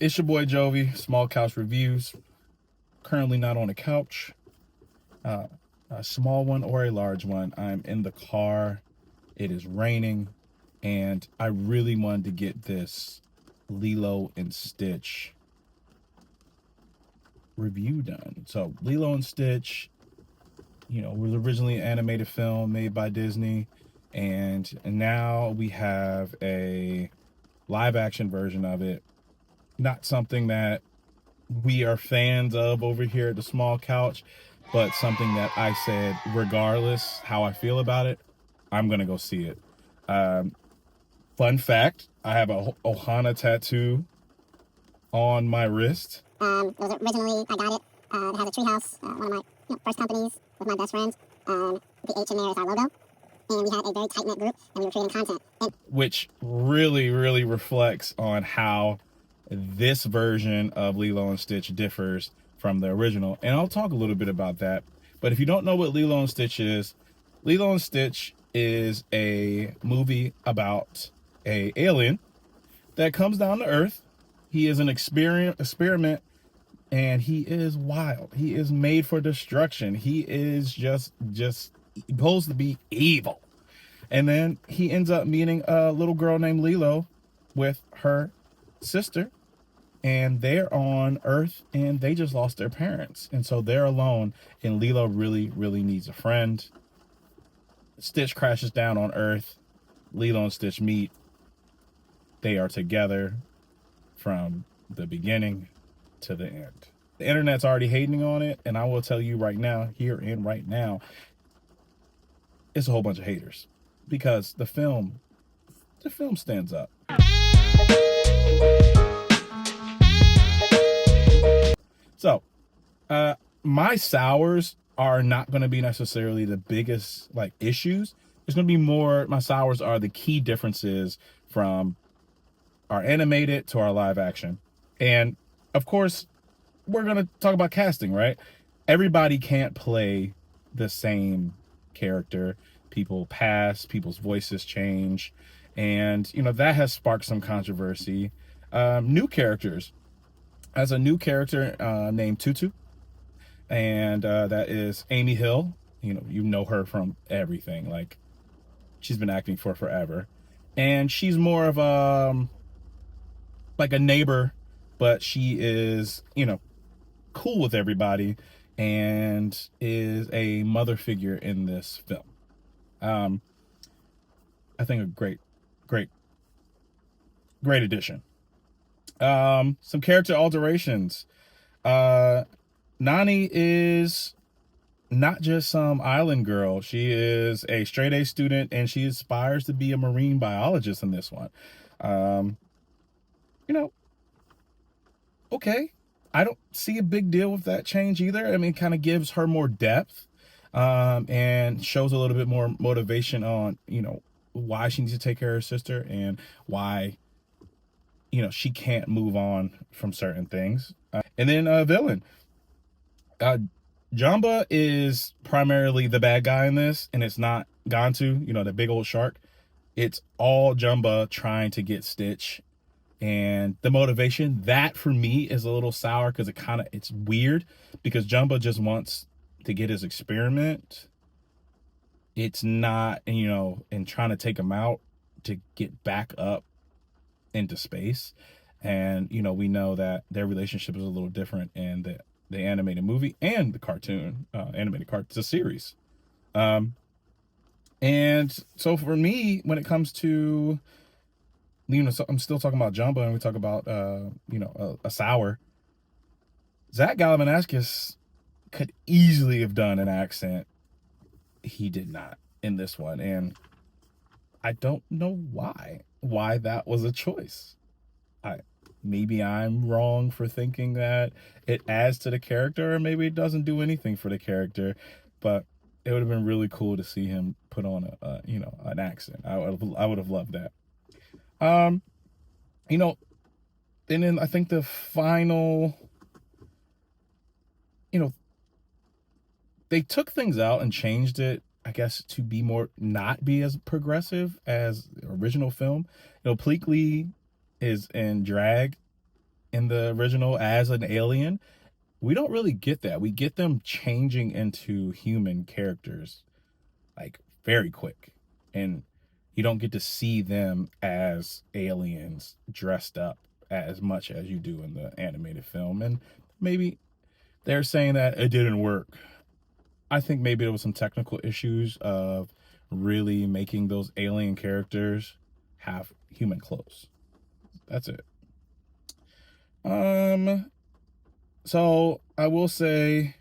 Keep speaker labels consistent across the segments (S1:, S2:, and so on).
S1: It's your boy Jovi, Small Couch Reviews. Currently not on a couch, uh, a small one or a large one. I'm in the car. It is raining, and I really wanted to get this Lilo and Stitch review done. So, Lilo and Stitch, was originally an animated film made by Disney, and now we have a live action version of it. Not something that we are fans of over here at the Small Couch, but something that I said, regardless how I feel about it, I'm gonna go see it. Um, Fun fact: I have a Ohana tattoo on my wrist.
S2: It was originally, I got it. It has a treehouse, one of my first companies with my best friends. The H in there is our logo. And we had a very tight-knit group, and we were creating content.
S1: Which really, really reflects on how this version of Lilo and Stitch differs from the original. And I'll talk a little bit about that. But if you don't know what Lilo and Stitch is, Lilo and Stitch is a movie about a alien that comes down to Earth. He is an experiment, and he is wild. He is made for destruction. He is just supposed to be evil. And then he ends up meeting a little girl named Lilo with her sister, and they're on Earth, and they just lost their parents, and so they're alone, and Lilo really, really needs a friend. Stitch crashes down on Earth. Lilo and Stitch meet. They are together from the beginning to the end. The internet's already hating on it, and I will tell you right now, here and right now, it's a whole bunch of haters, because the film stands up. So, my sours are not going to be necessarily the biggest issues. It's going to be more, my sours are the key differences from our animated to our live action. And of course, we're going to talk about casting, right? Everybody can't play the same character. People pass, people's voices change, and that has sparked some controversy. New characters. As a new character named Tutu, and that is Amy Hill. You know her from everything. Like, she's been acting for forever, and she's more of like a neighbor, but she is cool with everybody, and is a mother figure in this film. I think a great addition. Some character alterations. Nani is not just some island girl. She is a straight A student, and she aspires to be a marine biologist in this one. Okay. I don't see a big deal with that change either. I mean, it kind of gives her more depth, and shows a little bit more motivation on, why she needs to take care of her sister, and why, she can't move on from certain things. And then villain. Jumba is primarily the bad guy in this, and it's not Gantu, the big old shark. It's all Jumba trying to get Stitch. And the motivation, that for me is a little sour, because it's weird, because Jumba just wants to get his experiment. It's not, and trying to take him out to get back up into space. And we know that their relationship is a little different in the animated movie and the cartoon, it's a series. And so for me, when it comes to, so I'm still talking about Jumbo, and we talk about a sour. Zach Galifianakis could easily have done an accent. He did not in this one, and I don't know why that was a choice. Maybe I'm wrong for thinking that it adds to the character, or maybe it doesn't do anything for the character, but it would have been really cool to see him put on an accent. I would have loved that. And then I think the final, they took things out and changed it, I guess, to be not be as progressive as the original film. Pleakley is in drag in the original as an alien. We don't really get that. We get them changing into human characters like very quick. And you don't get to see them as aliens dressed up as much as you do in the animated film. And maybe they're saying that it didn't work. I think maybe there was some technical issues of really making those alien characters have human clothes. That's it. So I will say,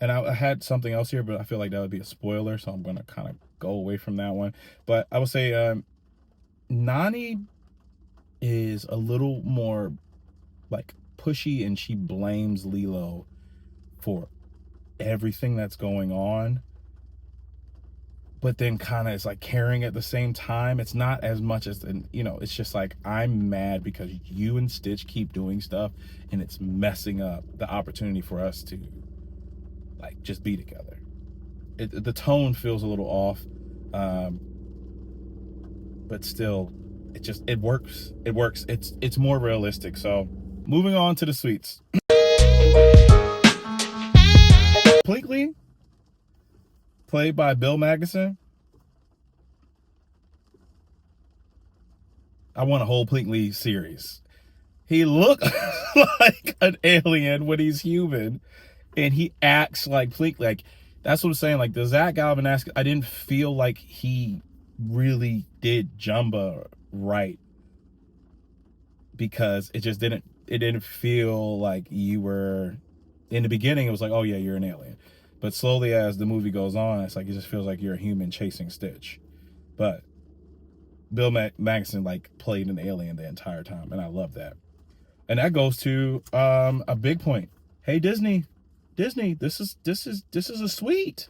S1: and I had something else here, but I feel like that would be a spoiler, so I'm gonna kind of go away from that one. But I would say Nani is a little more like pushy, and she blames Lilo for everything that's going on, but then kind of is like caring at the same time. It's not as much as, it's just like, I'm mad because you and Stitch keep doing stuff and it's messing up the opportunity for us to like just be together. The tone feels a little off, but still, it works. It's more realistic. So moving on to the sweets. Completely played by Bill Magnuson. I want a whole Plinkly series. He looks like an alien when he's human, and he acts like Plinkly. Like, that's what I'm saying. Like, the Zach Galvin-esque, I didn't feel like he really did Jumba right, because it didn't feel like you were, in the beginning it was like, oh yeah, you're an alien, but slowly as the movie goes on, it's like it just feels like you're a human chasing Stitch. But Bill Magnuson like played an alien the entire time, and I love that. And that goes to a big point. Hey, Disney, this is a sweet.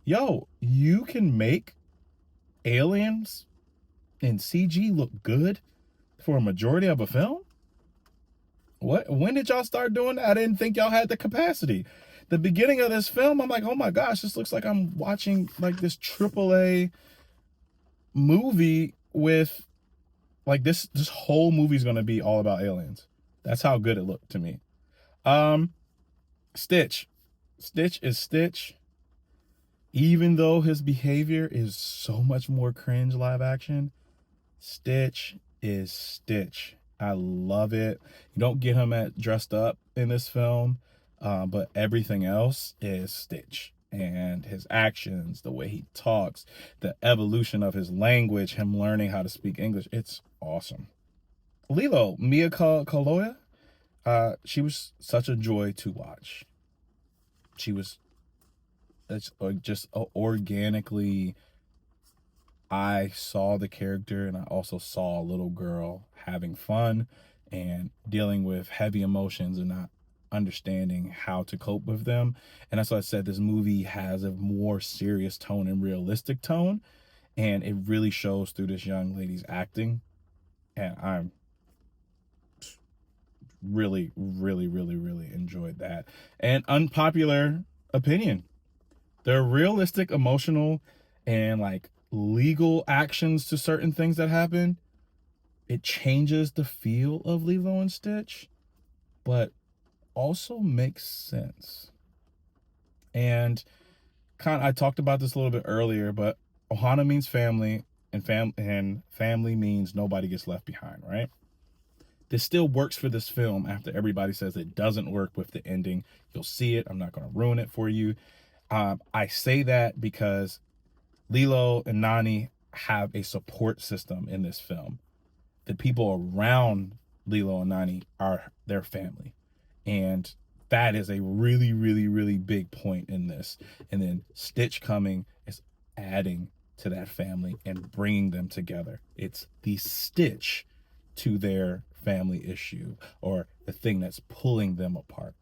S1: Yo, you can make aliens in CG look good for a majority of a film? When did y'all start doing that? I didn't think y'all had the capacity. The beginning of this film, I'm like, oh my gosh, this looks like I'm watching like this AAA movie with like this whole movie's gonna be all about aliens. That's how good it looked to me. Stitch is Stitch, even though his behavior is so much more cringe live action. Stitch is Stitch. I love it. You don't get him dressed up in this film, but everything else is Stitch. And his actions, the way he talks, the evolution of his language, him learning how to speak English, it's awesome. Lilo, Mia Kaloya, she was such a joy to watch. She was just organically, I saw the character, and I also saw a little girl having fun and dealing with heavy emotions and not understanding how to cope with them. And that's why I said this movie has a more serious tone and realistic tone, and it really shows through this young lady's acting. And I'm really, really, really, really enjoyed that. And unpopular opinion, the realistic, emotional, and like legal actions to certain things that happen, it changes the feel of Lilo and Stitch, but also makes sense. And I talked about this a little bit earlier, but Ohana means family, and family means nobody gets left behind, right? This still works for this film after everybody says it doesn't work with the ending. You'll see it. I'm not going to ruin it for you. I say that because Lilo and Nani have a support system in this film. The people around Lilo and Nani are their family. And that is a really, really, really big point in this. And then Stitch coming is adding to that family and bringing them together. It's the Stitch to their family issue, or the thing that's pulling them apart.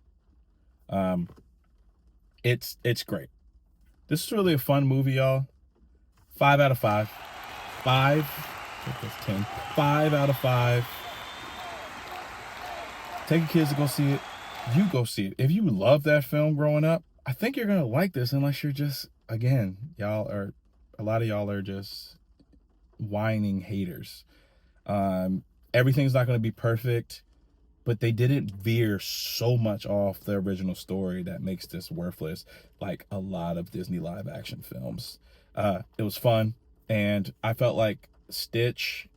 S1: It's great. This is really a fun movie, y'all. 5 out of 5. 10. 5 out of 5. Take your kids to go see it. You go see it. If you love that film growing up, I think you're gonna like this, unless you're just, again, a lot of y'all are just whining haters. Everything's not gonna be perfect. but they didn't veer so much off the original story that makes this worthless, like a lot of Disney live action films. It was fun, and I felt like Stitch,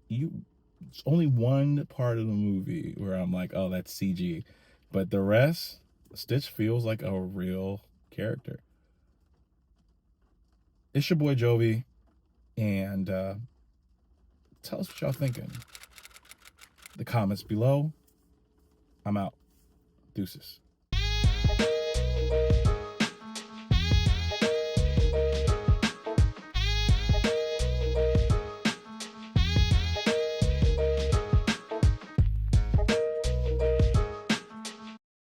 S1: you, it's only one part of the movie where I'm like, oh, that's CG, but the rest, Stitch feels like a real character. It's your boy Jovi, and tell us what y'all thinking. The comments below. I'm out. Deuces.